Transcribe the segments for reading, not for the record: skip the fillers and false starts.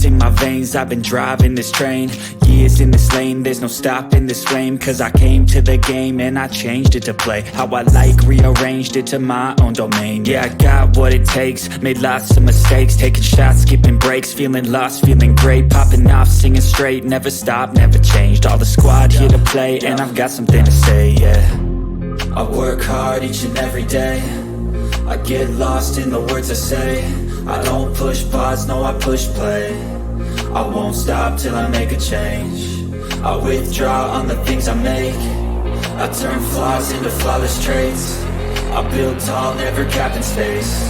In my veins, I've been driving this train. Years in this lane, there's no stopping this flame. Cause I came to the game and I changed it to play how I like, rearranged it to my own domain. Yeah, I got what it takes, made lots of mistakes, taking shots, skipping breaks, feeling lost, feeling great, popping off, singing straight, never stopped, never changed. All the squad here to play and I've got something to say, yeah. I work hard each and every day, I get lost in the words I say. I don't push pause, no I push play. I won't stop till I make a change. I withdraw on the things I make. I turn flaws into flawless traits. I build tall, never capped in space.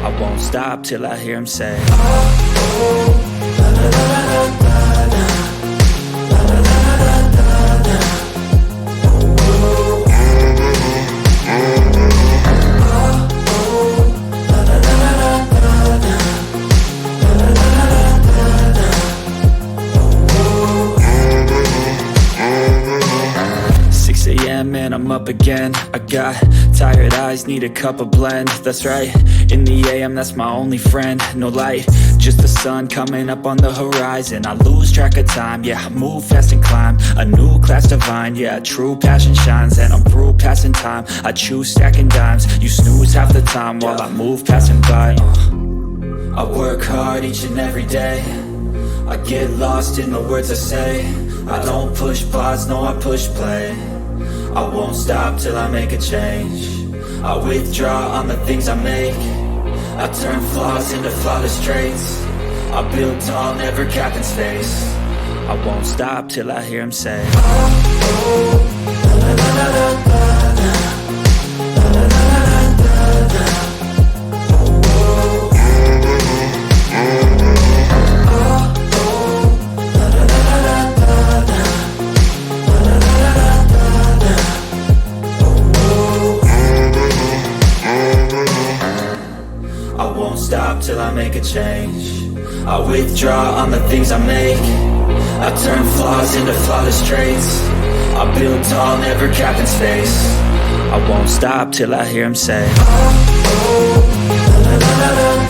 I won't stop till I hear him say, oh, oh, la, la, la, la, la, la, la, la, la, la, la, la, la. And I'm up again. I got tired eyes, need a cup of blend. That's right, in the AM, that's my only friend. No light, just the sun coming up on the horizon. I lose track of time, yeah, I move fast and climb a new class divine, yeah, true passion shines. And I'm through passing time, I choose stacking dimes. You snooze half the time while I move passing by. I work hard each and every day, I get lost in the words I say. I don't push pause, no I push play. I won't stop till I make a change. I withdraw on the things I make. I turn flaws into flawless traits. I build tall, never capped in space. I won't stop till I hear him say, oh, oh, la, la, la, la, la, la, la, la, la, la, la, la. Stop till I make a change. I withdraw on the things I make. I turn flaws into flawless traits. I build tall, never capped in space. I won't stop till I hear him say, oh, oh, la, la, la, la.